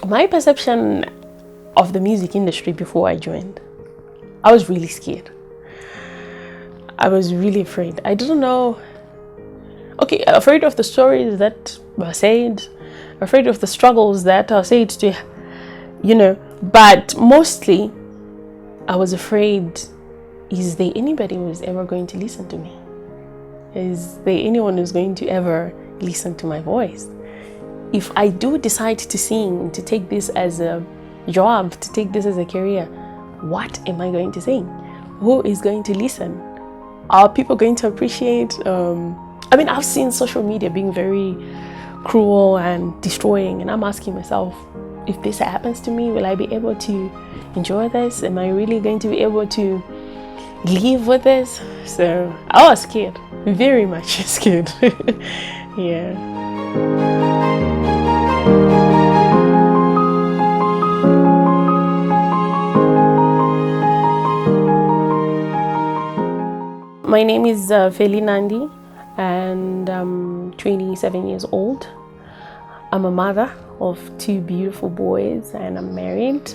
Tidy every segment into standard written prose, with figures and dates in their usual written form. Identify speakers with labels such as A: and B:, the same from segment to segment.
A: My perception of the music industry before I joined, I was really scared. I was really afraid. I didn't know. Okay, afraid of the stories that were said, afraid of the struggles that are said to, but mostly I was afraid, is there anybody who's ever going to listen to me? Is there anyone who's going to ever listen to my voice? If I do decide to sing, to take this as a job, to take this as a career, what am I going to sing? Who is going to listen? Are people going to appreciate? I've seen social media being very cruel and destroying, and I'm asking myself, if this happens to me, will I be able to enjoy this? Am I really going to be able to live with this? So I was scared, very much scared. Yeah. My name is Feli Nandi, and I'm 27 years old. I'm a mother of 2 beautiful boys, and I'm married.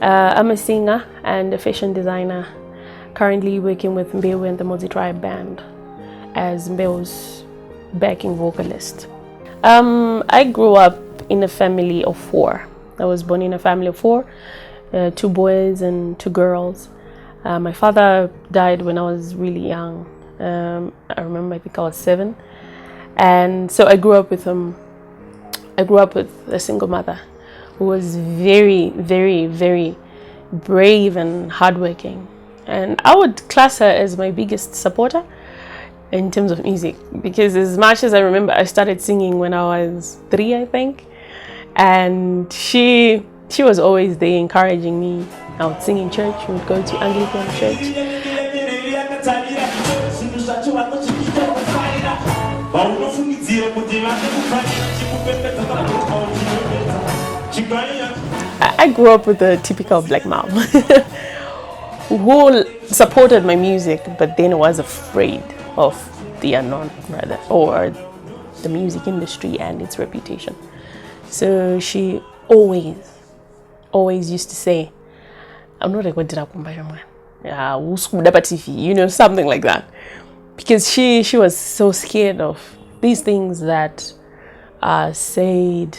A: I'm a singer and a fashion designer, currently working with Mbeu and the Mhodzi tribe band as Mbeu's backing vocalist. I grew up in a family of 4. I was born in a family of 4, 2 boys and 2 girls. My father died when I was really young. I remember, I think I was 7. And so I grew up with him. I grew up with a single mother who was very, very, very brave and hardworking. And I would class her as my biggest supporter in terms of music, because as much as I remember, I started singing when I was 3, I think. And she was always there encouraging me. I would sing in church. We would go to Anglican church. I grew up with a typical black mom who supported my music, but then was afraid of the unknown, rather, or the music industry and its reputation. So she always used to say, I'm not a good man. Something like that. Because she was so scared of these things that are said,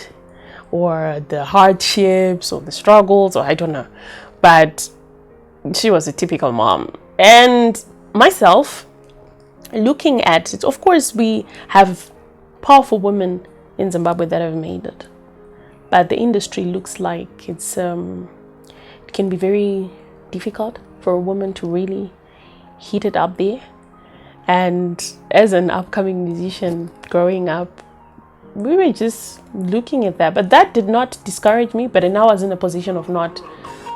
A: or the hardships or the struggles, or I don't know. But she was a typical mom. And myself, looking at it, of course we have powerful women in Zimbabwe that have made it. But the industry looks like it can be very difficult for a woman to really hit it up there. And as an upcoming musician growing up, we were just looking at that. But that did not discourage me, but now I was in a position of not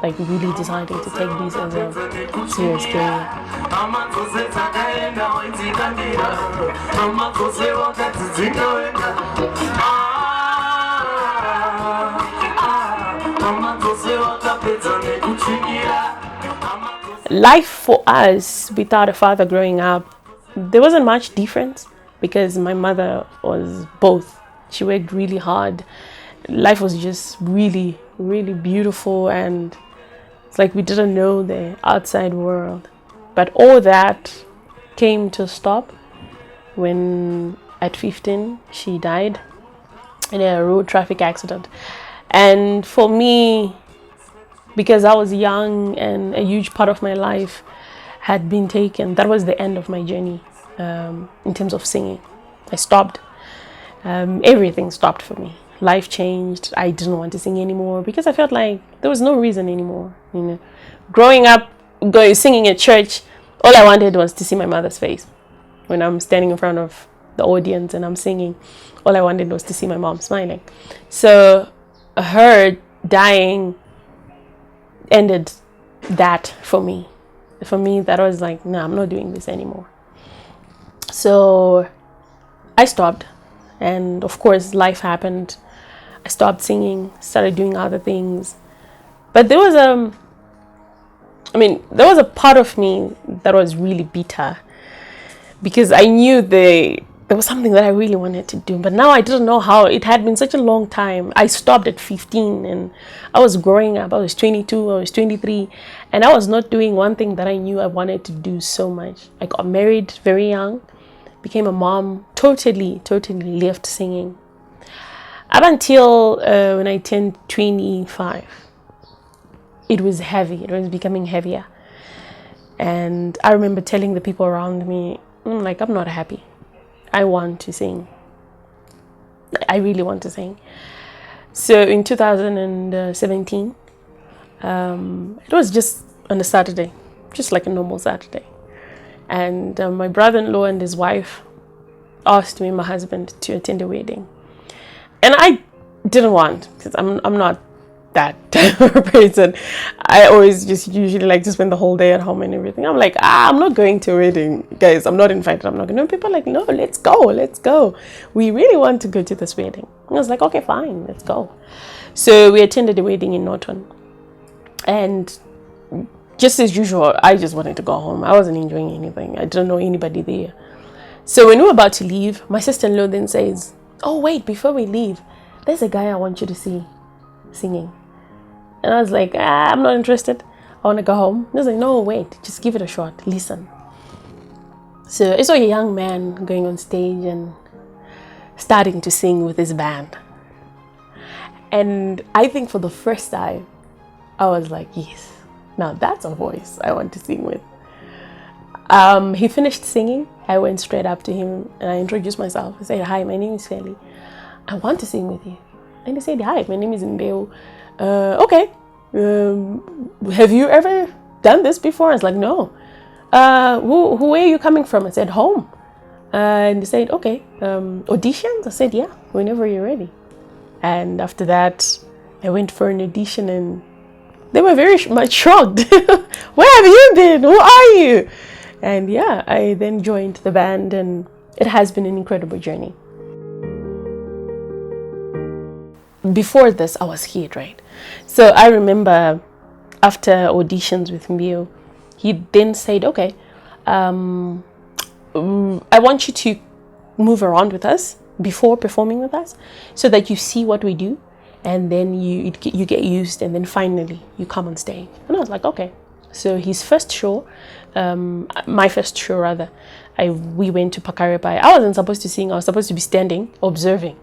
A: really deciding to take this as a serious career. Life for us without a father growing up, there wasn't much difference, because my mother was both. She worked really hard. Life was just really, really beautiful, and it's like we didn't know the outside world. But all that came to a stop when at 15 she died in a road traffic accident. And for me, because I was young and a huge part of my life had been taken, that was the end of my journey in terms of singing. I stopped. Everything stopped for me. Life changed. I didn't want to sing anymore because I felt like there was no reason anymore. Growing up, singing at church, all I wanted was to see my mother's face. When I'm standing in front of the audience and I'm singing, all I wanted was to see my mom smiling. So her dying ended that for me. For me, that was like, no, I'm not doing this anymore. So I stopped, and of course life happened. I stopped singing, started doing other things. But there was a part of me that was really bitter, because I knew the there was something that I really wanted to do, but now I didn't know how. It had been such a long time. I stopped at 15 and I was growing up. I was 22, I was 23, and I was not doing one thing that I knew I wanted to do so much. I got married very young, became a mom, totally left singing. Up until when I turned 25, it was heavy. It was becoming heavier. And I remember telling the people around me, like, I'm not happy. I want to sing. I really want to sing. So in 2017, it was just on a Saturday, just like a normal Saturday. And my brother-in-law and his wife asked me, my husband, to attend a wedding. And I didn't want, because I'm not that type of person. I always just usually like to spend the whole day at home and everything. I'm like, I'm not going to a wedding, guys. I'm not invited. I'm not going. No, people are like, no, let's go. We really want to go to this wedding. And I was like, okay, fine, let's go. So we attended a wedding in Norton, and just as usual, I just wanted to go home. I wasn't enjoying anything. I didn't know anybody there. So when we were about to leave, my sister-in-law then says, oh wait, before we leave, there's a guy I want you to see singing. And I was like, I'm not interested. I want to go home. He was like, no, wait, just give it a shot. Listen. So I saw a young man going on stage and starting to sing with his band. And I think for the first time, I was like, yes, now that's a voice I want to sing with. He finished singing. I went straight up to him and I introduced myself. I said, hi, my name is Feli. I want to sing with you. And he said, hi, my name is Mbeu. Okay. Have you ever done this before? I was like, no. Where are you coming from? I said, home. And he said, okay. Auditions? I said, yeah, whenever you're ready. And after that, I went for an audition and they were very much shocked. Where have you been? Who are you? And yeah, I then joined the band and it has been an incredible journey. Before this, I was scared, right? So I remember after auditions with Mbeu, he then said, okay, I want you to move around with us before performing with us so that you see what we do and then you get used and then finally you come on stage. And I was like, okay. So his first show, my first show rather, we went to Pakarepai. I wasn't supposed to sing. I was supposed to be standing, observing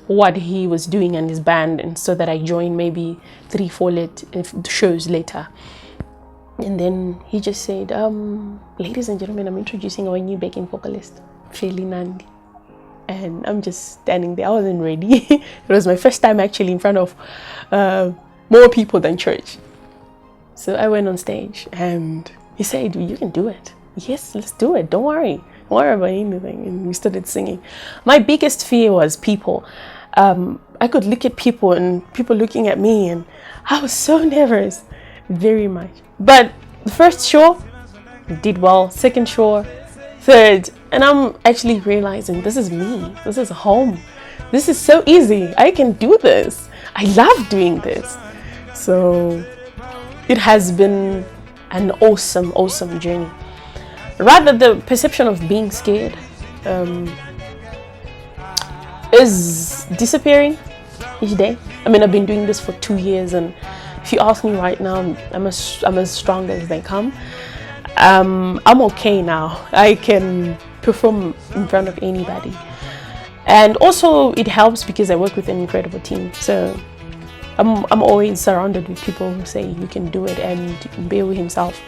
A: what he was doing and his band, and so that I joined maybe 3-4 shows later. And then he just said, ladies and gentlemen, I'm introducing our new backing vocalist, Feli Nandi. And I'm just standing there. I wasn't ready. It was my first time actually in front of more people than church. So I went on stage and he said, you can do it. Yes, let's do it. Don't worry. Don't worry about anything. And we started singing. My biggest fear was people. I could look at people and people looking at me and I was so nervous, very much. But the first show, did well. Second show, third. And I'm actually realizing this is me. This is home. This is so easy. I can do this. I love doing this. So it has been an awesome journey. Rather, the perception of being scared is disappearing each day. I mean, I've been doing this for 2 years, and if you ask me right now, I'm as strong as they come. I'm okay now. I can perform in front of anybody, and also it helps because I work with an incredible team. So I'm always surrounded with people who say you can do it, and Mbeu himself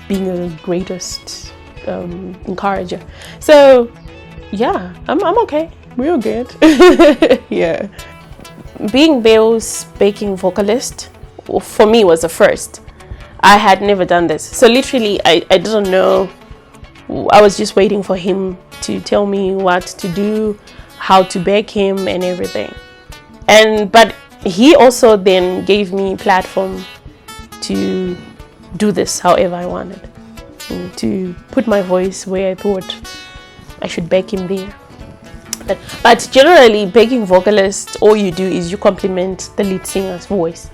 A: being the greatest encourager. So yeah, I'm okay. Real good. Yeah. Being Mbeu's backing vocalist for me was a first. I had never done this. So literally I didn't know. I was just waiting for him to tell me what to do, how to back him and everything. But he also then gave me a platform to do this however I wanted, to put my voice where I thought I should back him there. But generally, backing vocalist, all you do is you complement the lead singer's voice.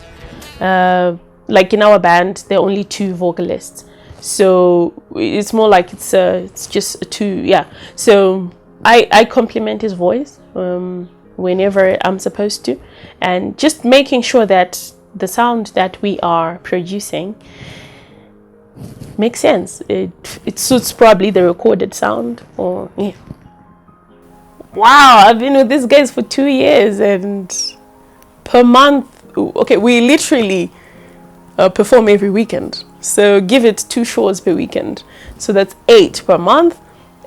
A: Like in our band, there are only 2 vocalists, so it's more like it's just 2. Yeah. So I compliment his voice whenever I'm supposed to, and just making sure that the sound that we are producing makes sense. It suits probably the recorded sound. Or yeah. Wow, I've been with these guys for 2 years, and per month, okay, we literally perform every weekend. So give it 2 shows per weekend. So that's 8 per month,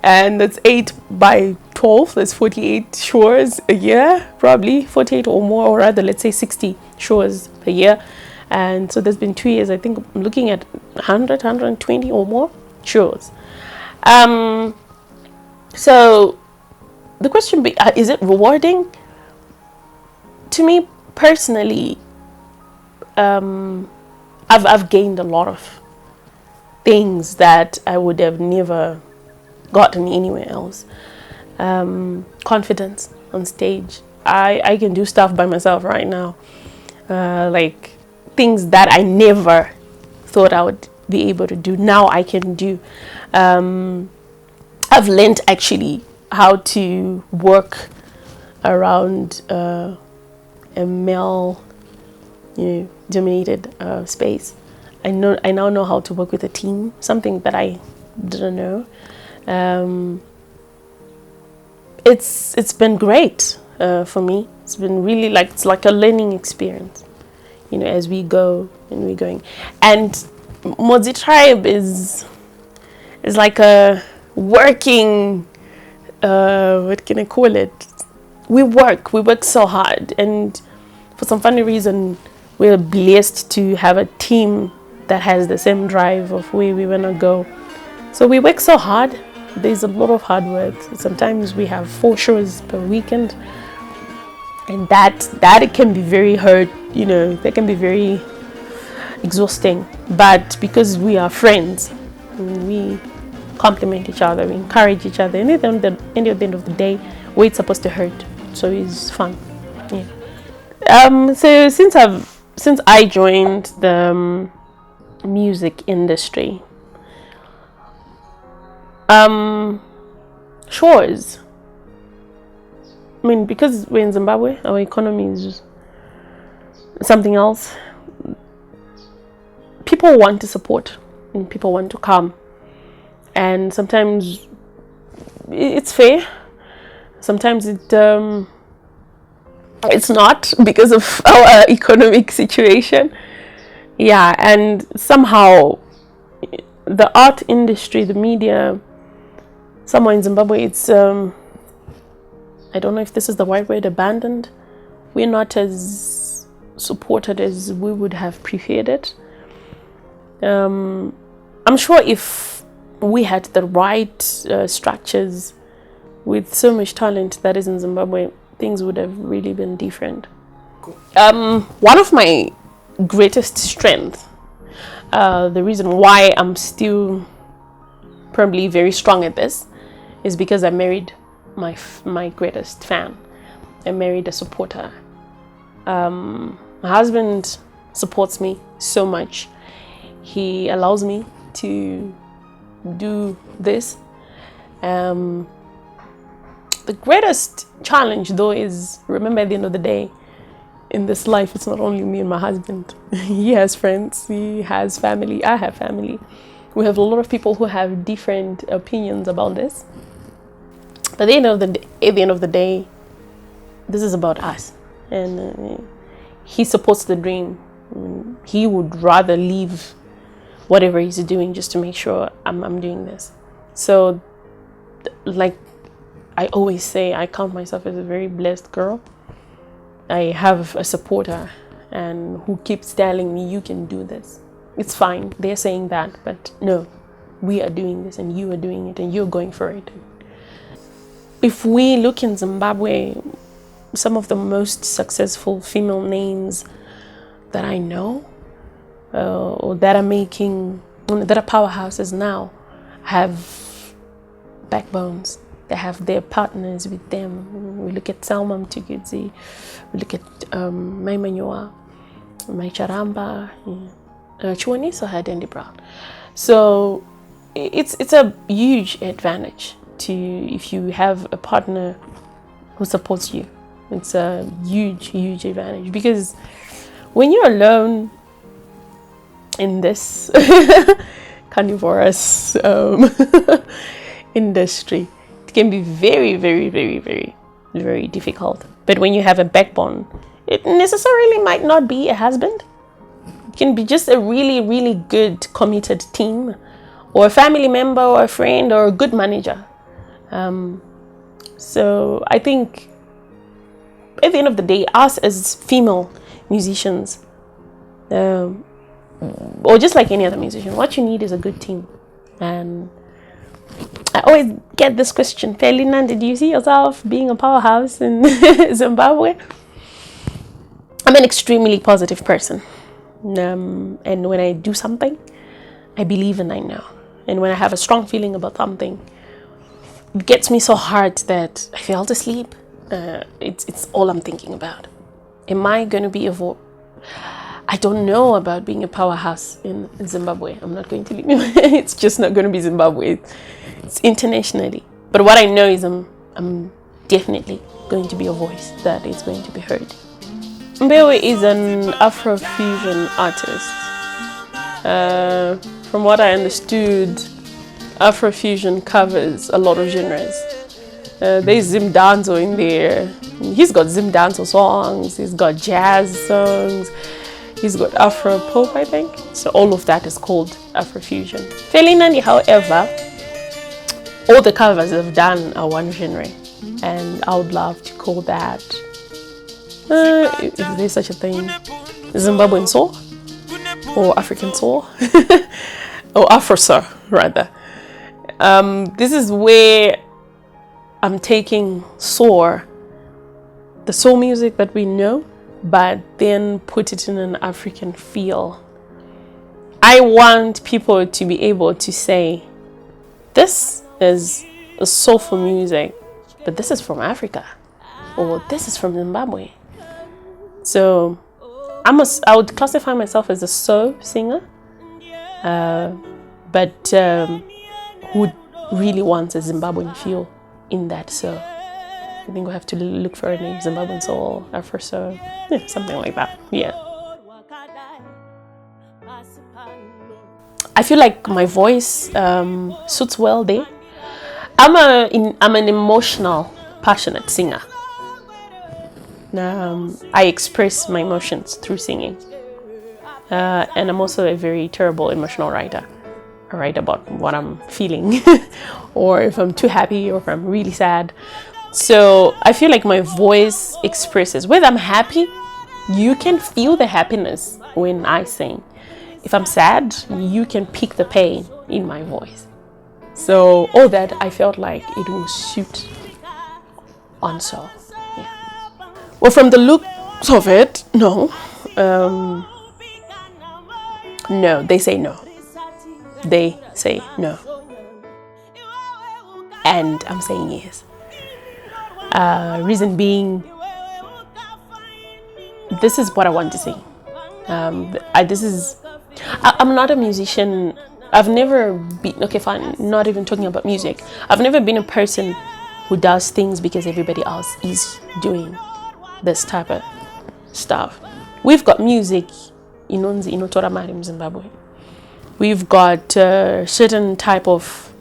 A: and that's 8 by 12. That's 48 shows a year, probably 48 or more, or rather, let's say 60 shows per year. And so there's been 2 years. I think I'm looking at 100, 120 or more shows. So the question is it rewarding? To me personally, I've gained a lot of things that I would have never gotten anywhere else. Confidence on stage. I can do stuff by myself right now. Like things that I never thought I would be able to do, now I can do. I've learned actually how to work around a male, dominated space. I now know how to work with a team, something that I didn't know. It's been great for me. It's been really it's like a learning experience, as we go and we're going. And Mhodzi Tribe is like a working, what can I call it? We work so hard, and for some funny reason, we're blessed to have a team that has the same drive of where we want to go. So we work so hard. There's a lot of hard work. Sometimes we have 4 shows per weekend, and that it can be very hard, that can be very exhausting. But because we are friends, we compliment each other, we encourage each other, and at the end of the day, where it's supposed to hurt, so it's fun. Yeah. So since I joined the music industry, shows. I mean, because we're in Zimbabwe, our economy is just something else. People want to support, and people want to come, and sometimes it's fair. Sometimes it's not, because of our economic situation. Yeah, and somehow the art industry, the media, somewhere in Zimbabwe, it's I don't know if this is the right word, abandoned. We're not as supported as we would have preferred it. I'm sure if we had the right structures with so much talent that is in Zimbabwe, things would have really been different. One of my greatest strengths, the reason why I'm still probably very strong at this, is because I married my greatest fan. I married a supporter. My husband supports me so much. He allows me to do this. The greatest challenge, though, is, remember, at the end of the day, in this life, it's not only me and my husband. He has friends, he has family, I have family. We have a lot of people who have different opinions about this. But at the end of the day, this is about us. And he supports the dream. He would rather leave whatever he's doing just to make sure I'm doing this. So, like I always say, I count myself as a very blessed girl. I have a supporter and who keeps telling me, you can do this. It's fine, they're saying that, but no, we are doing this and you are doing it and you're going for it. If we look in Zimbabwe, some of the most successful female names that I know, or that are powerhouses now, have backbones. They have their partners with them. We look at Salma Mtigidzi, we look at Maimanyua, Maicharamba, Chiwoniso had Andy Brown. So it's a huge advantage if you have a partner who supports you. It's a huge advantage, because when you're alone in this carnivorous industry, it can be very difficult. But when you have a backbone, it necessarily might not be a husband. It can be just a really good committed team, or a family member, or a friend, or a good manager. So I think at the end of the day, us as female musicians, or just like any other musician, what you need is a good team. And I always get this question: Feli Nandi, do you see yourself being a powerhouse in Zimbabwe? I'm an extremely positive person. And when I do something, I believe and I know. And when I have a strong feeling about something, it gets me so hard that I fell asleep. It's all I'm thinking about. Am I going to be I don't know about being a powerhouse in Zimbabwe. I'm not going to leave. It's just not going to be Zimbabwe. It's internationally. But what I know is I'm definitely going to be a voice that is going to be heard. Mbeu is an Afrofusion artist. From what I understood, Afrofusion covers a lot of genres. There's Zim Danzo in there. He's got Zim Danzo songs, he's got jazz songs, he's got Afro pop, I think. So all of that is called Afrofusion. Feli Nandi, however, all the covers I've done are one genre, and I would love to call that, if there's such a thing, Zimbabwean Soul, or African Soul, or Afro Soul rather. This is where I'm taking the soul music that we know, but then put it in an African feel. I want people to be able to say, this is a soulful music, but this is from Africa, or this is from Zimbabwe. So I would classify myself as a soul singer, but who really wants a Zimbabwean feel in that. So I think we have to look for a name: Zimbabwean Soul, Afro Soul, yeah, something like that. Yeah. I feel like my voice suits well there. I'm an emotional, passionate singer. I express my emotions through singing, and I'm also a very terrible emotional writer. I write about what I'm feeling, or if I'm too happy, or if I'm really sad. So I feel like my voice expresses. Whether I'm happy, you can feel the happiness when I sing. If I'm sad, you can pick the pain in my voice. So all that, I felt like it will suit on soul. Yeah. Well, from the looks of it, no. No, they say no. They say no. And I'm saying yes. Reason being, this is what I want to sing. I'm not a musician. I've never been, okay fine, not even talking about music. I've never been a person who does things because everybody else is doing this type of stuff. We've got music, inonzi inotora mari in Zimbabwe. We've got certain type of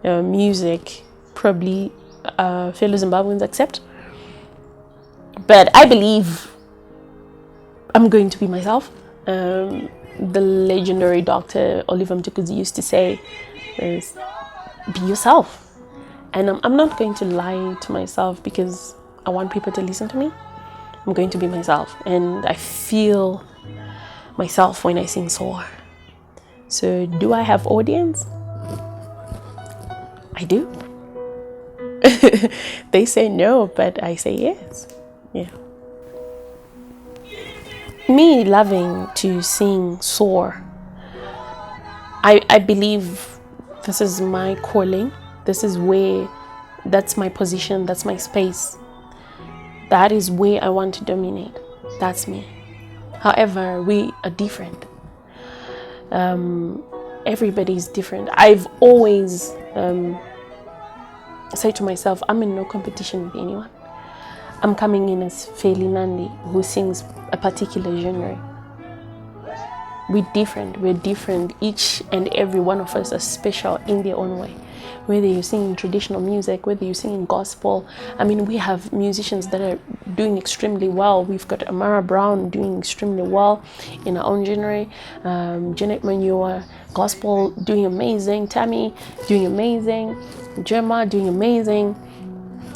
A: music, probably fellow Zimbabweans accept. But I believe I'm going to be myself. The legendary Dr. Oliver Mtukudzi used to say, is, be yourself. And I'm not going to lie to myself because I want people to listen to me. I'm going to be myself. And I feel myself when I sing soul. So do I have audience? I do. They say no, but I say yes. Yeah. Me loving to sing soul, I believe this is my calling. This is where, that's my position, that's my space. That is where I want to dominate. That's me. However, we are different. Everybody's different. I've always say to myself, I'm in no competition with anyone. I'm coming in as Feli Nandi, who sings a particular genre. We're different. Each and every one of us are special in their own way. Whether you're singing traditional music, whether you're singing gospel. I mean, we have musicians that are doing extremely well. We've got Amara Brown doing extremely well in her own genre. Janet Manua, gospel, doing amazing. Tammy, doing amazing. Gemma, doing amazing.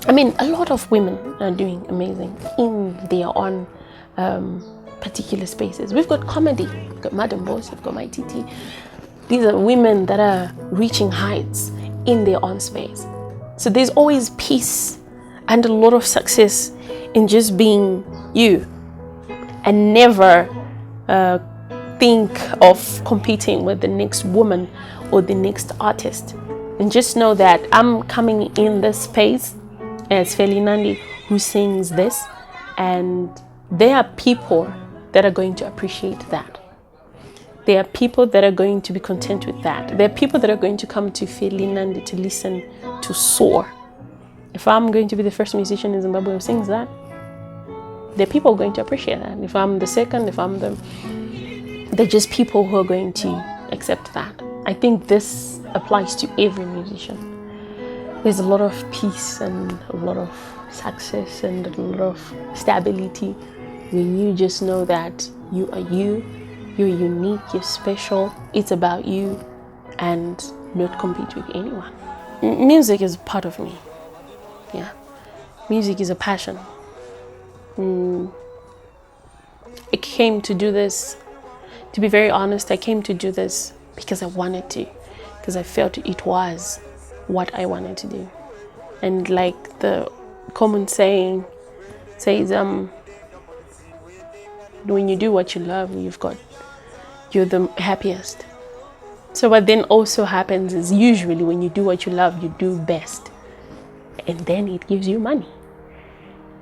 A: I mean, a lot of women are doing amazing in their own particular spaces. We've got comedy. We've got Madam Boss. We've got My Titi. These are women that are reaching heights in their own space. So there's always peace and a lot of success in just being you, and never think of competing with the next woman or the next artist. And just know that I'm coming in this space as Feli Nandi, who sings this, and there are people that are going to appreciate that. There are people that are going to be content with that. There are people that are going to come to Feli Nandi to listen to soar. If I'm going to be the first musician in Zimbabwe who sings that, there are people going to appreciate that. If I'm the second, they're just people who are going to accept that. I think this applies to every musician. There's a lot of peace and a lot of success and a lot of stability when you just know that you are you, you're unique, you're special, it's about you, and not compete with anyone. Music is part of me. Yeah, music is a passion. I came to do this, to be very honest, I came to do this because I wanted to, because I felt it was what I wanted to do. And like the common saying says, when you do what you love, you're the happiest. So what then also happens is, usually when you do what you love, you do best, and then it gives you money.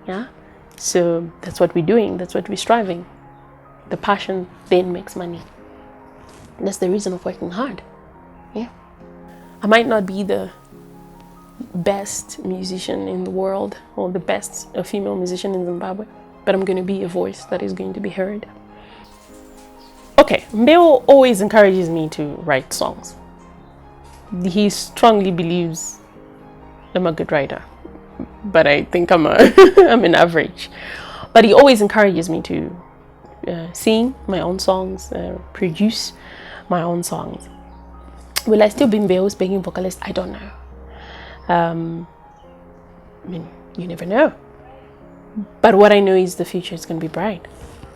A: Yeah, so that's what we're doing, that's what we're striving. The passion then makes money. That's the reason of working hard. Yeah, I might not be the best musician in the world or the best female musician in Zimbabwe, but I'm going to be a voice that is going to be heard. Okay, Mbeu always encourages me to write songs. He strongly believes I'm a good writer, but I think I'm an average. But he always encourages me to sing my own songs, produce my own songs. Will I still be Mbeu's begging vocalist? I don't know. I mean, you never know. But what I know is the future is going to be bright.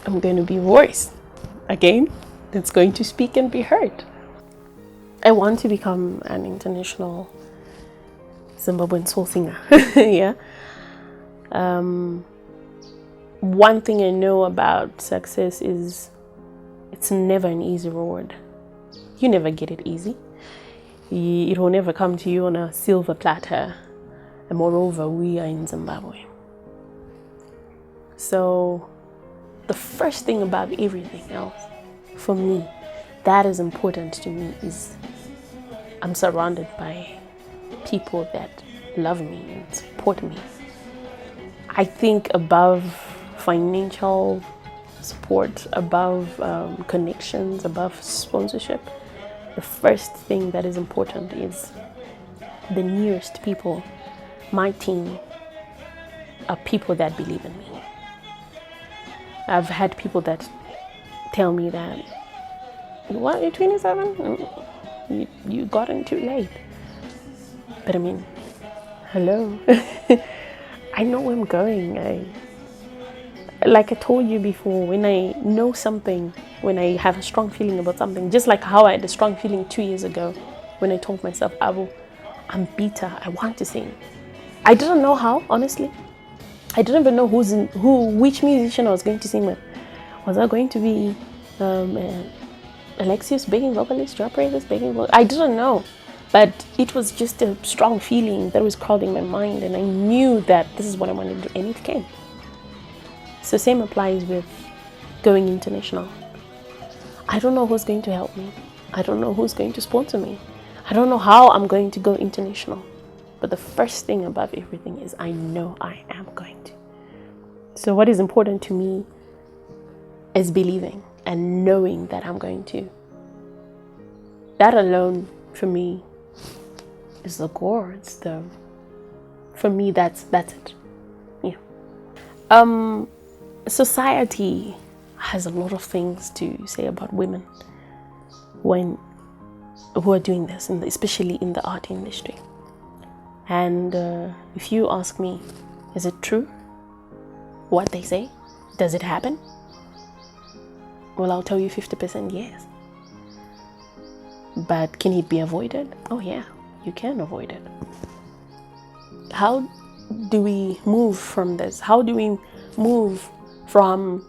A: I'm going to be a voice, again, that's going to speak and be heard. I want to become an international Zimbabwean soul singer. Yeah. One thing I know about success is it's never an easy road. You never get it easy. It will never come to you on a silver platter. And moreover, we are in Zimbabwe. So the first thing about everything else, for me, that is important to me, is I'm surrounded by people that love me and support me. I think above financial support, above connections, above sponsorship, the first thing that is important is the nearest people. My team are people that believe in me. I've had people that tell me that, what, you're 27? You got in too late. But I mean, hello. I know where I'm going. Like I told you before, when I know something, when I have a strong feeling about something, just like how I had a strong feeling 2 years ago when I told myself, Abu, I'm bitter, I want to sing. I didn't know how, honestly. I didn't even know which musician I was going to sing with. Was I going to be Alexius begging vocalist, Joe Pravis begging vocalist? I didn't know. But it was just a strong feeling that was crowding my mind, and I knew that this is what I wanted to do, and it came. So same applies with going international. I don't know who's going to help me. I don't know who's going to sponsor me. I don't know how I'm going to go international. But the first thing above everything is I know I am going to. So what is important to me is believing and knowing that I'm going to. That alone for me is the core. It's the, for me, that's it. Yeah. Society has a lot of things to say about women who are doing this, and especially in the art industry. And if you ask me, is it true what they say? Does it happen? Well, I'll tell you 50% yes. But can it be avoided? Oh yeah, you can avoid it. How do we move from this? How do we move from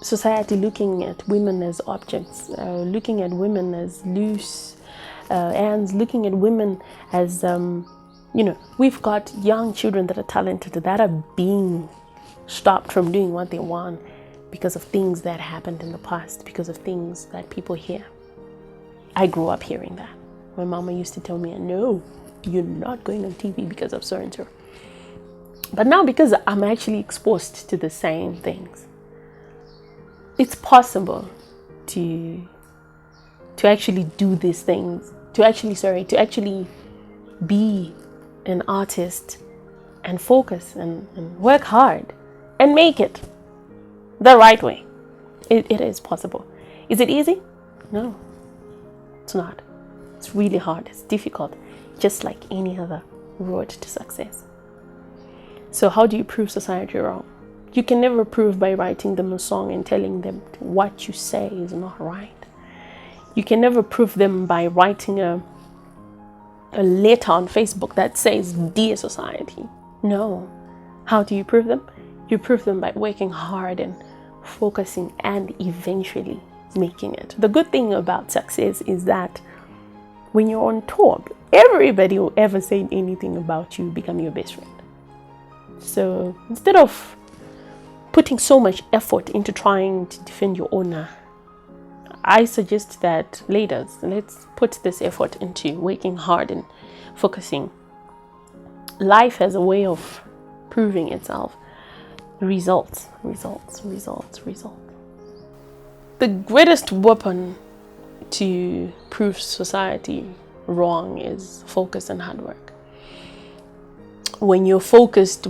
A: society looking at women as objects, looking at women as loose ends, looking at women as, we've got young children that are talented, that are being stopped from doing what they want because of things that happened in the past, because of things that people hear. I grew up hearing that. My mama used to tell me, no, you're not going on TV because of so and so. But now, because I'm actually exposed to the same things, it's possible to actually do these things, to actually be an artist and focus and work hard and make it the right way. It is possible. Is it easy? No, it's not. It's really hard. It's difficult, just like any other road to success. So how do you prove society wrong? You can never prove by writing them a song and telling them what you say is not right. You can never prove them by writing a letter on Facebook that says, "Dear society." No. How do you prove them? You prove them by working hard and focusing and eventually making it. The good thing about success is that when you're on top, everybody who ever said anything about you become your best friend. So instead of putting so much effort into trying to defend your honor, I suggest that ladies, let's put this effort into working hard and focusing. Life has a way of proving itself. Results. The greatest weapon to prove society wrong is focus and hard work. When you're focused,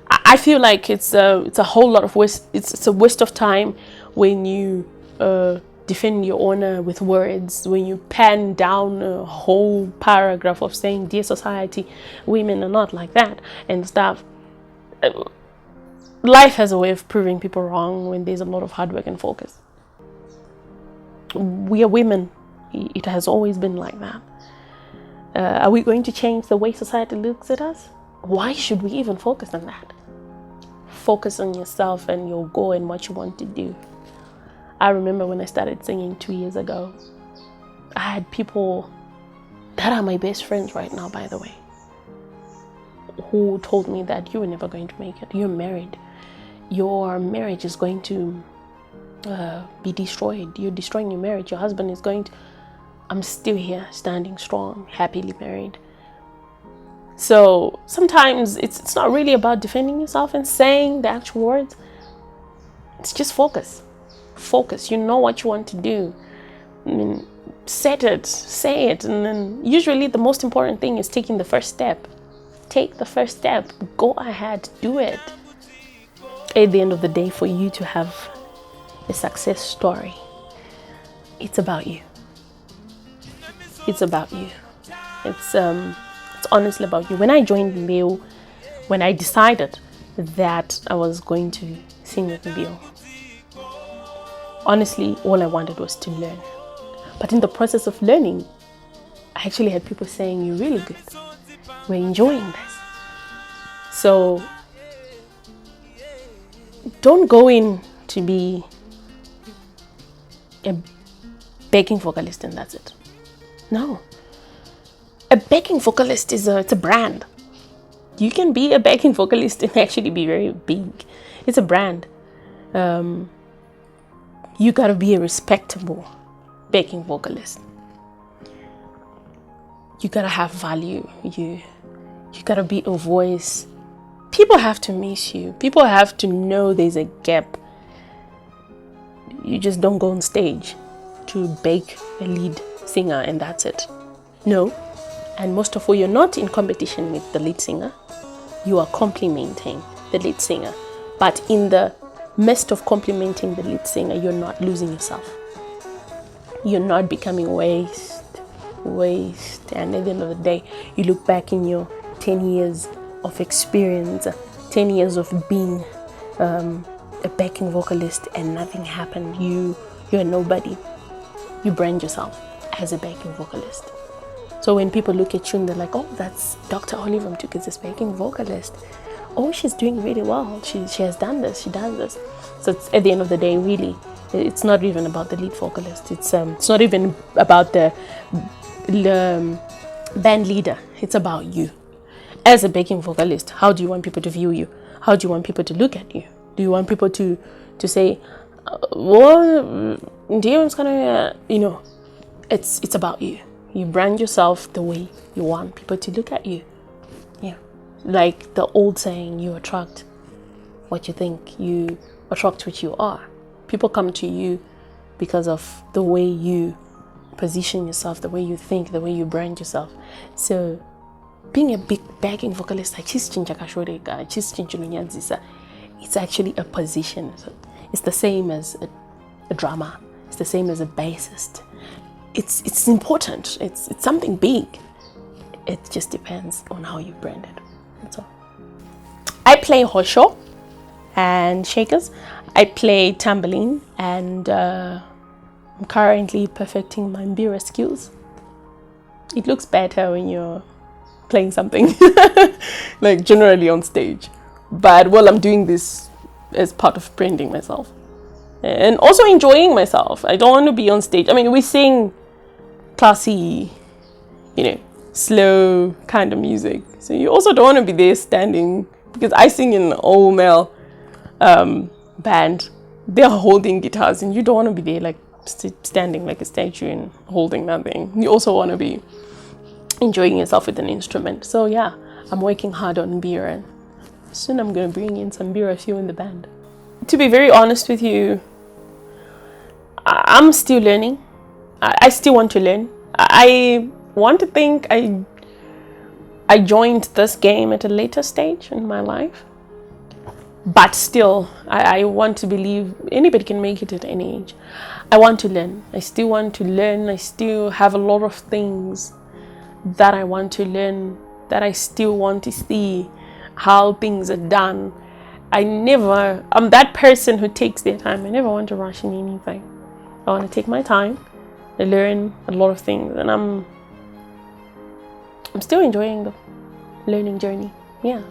A: I feel like it's a whole lot of waste. It's a waste of time when you defend your honor with words, when you pen down a whole paragraph of saying, "Dear society, women are not like that," and stuff. Life has a way of proving people wrong when there's a lot of hard work and focus. We are women. It has always been like that. Are we going to change the way society looks at us? Why should we even focus on that? Focus on yourself and your goal and what you want to do. I remember when I started singing 2 years ago, I had people that are my best friends right now, by the way, who told me that you were never going to make it. You're married. Your marriage is going to be destroyed. You're destroying your marriage. Your husband is going to... I'm still here, standing strong, happily married. So sometimes it's not really about defending yourself and saying the actual words. It's just focus. Focus. You know what you want to do. I mean, set it, say it, and then usually the most important thing is taking the first step. Take the first step. Go ahead, do it. At the end of the day, for you to have a success story, it's about you. It's about you. It's honestly about you. When I joined Mbeu, when I decided that I was going to sing with Mbeu, honestly, all I wanted was to learn. But in the process of learning, I actually had people saying, "You're really good. We're enjoying this." So don't go in to be a backing vocalist and that's it. No. A backing vocalist it's a brand. You can be a backing vocalist and actually be very big. It's a brand. You gotta be a respectable backing vocalist. you gotta have value. You gotta be a voice. People have to miss you. People have to know there's a gap. You just don't go on stage to beg a lead singer and that's it. No. And most of all, you're not in competition with the lead singer. You are complimenting the lead singer. But in the midst of complimenting the lead singer, you're not losing yourself. You're not becoming waste. And at the end of the day, you look back in your 10 years of experience, 10 years of being a backing vocalist, and nothing happened. You're nobody. You brand yourself as a backing vocalist. So when people look at you and they're like, oh, that's Dr. Oliver Mtukudzi, this backing vocalist. Oh, she's doing really well. She has done this. She does this. So it's, at the end of the day, really, it's not even about the lead vocalist. It's not even about the band leader. It's about you. As a backing vocalist, how do you want people to view you? How do you want people to look at you? Do you want people to say, well, it's about you. You brand yourself the way you want people to look at you. Yeah. Like the old saying, you attract what you think, you attract what you are. People come to you because of the way you position yourself, the way you think, the way you brand yourself. So being a big backing vocalist, it's actually a position. So it's the same as a drummer. It's the same as a bassist. It's important. It's something big. It just depends on how you brand it. That's all. I play hosho and shakers. I play tambourine, and I'm currently perfecting my Mbeu skills. It looks better when you're playing something like generally on stage. But while I'm doing this as part of branding myself and also enjoying myself. I don't want to be on stage. I mean, we sing classy, slow kind of music. So you also don't want to be there standing, because I sing in an all male band. They're holding guitars and you don't want to be there like standing like a statue and holding nothing. You also want to be enjoying yourself with an instrument. So yeah, I'm working hard on Mbeu, and soon I'm going to bring in some Mbeu in the band. To be very honest with you, I'm still learning. I still want to learn. I want to think I joined this game at a later stage in my life. But still, I want to believe anybody can make it at any age. I want to learn. I still want to learn. I still have a lot of things that I want to learn, that I still want to see how things are done. I'm that person who takes their time. I never want to rush in anything. I want to take my time and learn a lot of things, and I'm still enjoying the learning journey. Yeah.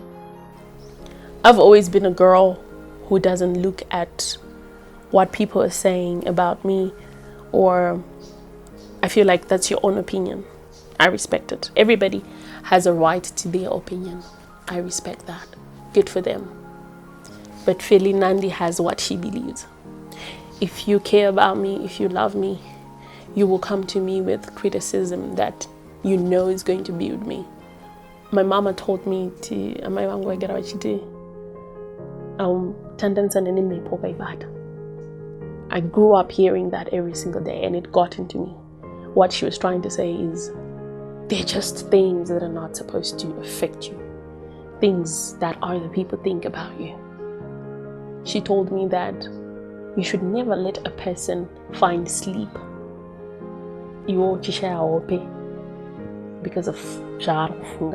A: I've always been a girl who doesn't look at what people are saying about me, or I feel like that's your own opinion. I respect it. Everybody has a right to their opinion. I respect that. Good for them. But Feli Nandi has what she believes. If you care about me, if you love me, you will come to me with criticism that you know is going to build me. My mama told me to, I grew up hearing that every single day, and it got into me. What she was trying to say is, they're just things that are not supposed to affect you. Things that other people think about you. She told me that you should never let a person find sleep because of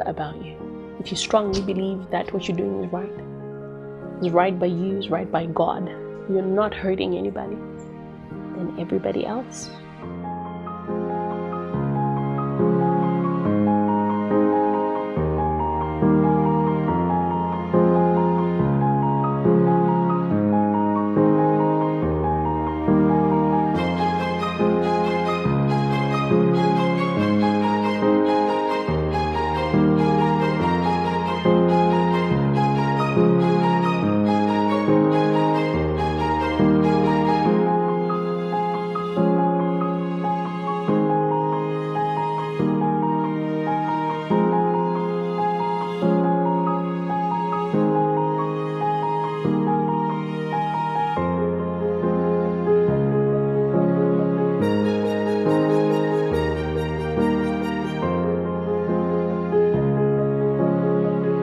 A: about you. If you strongly believe that what you're doing is right by you, is right by God, you're not hurting anybody and everybody else.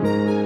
A: you.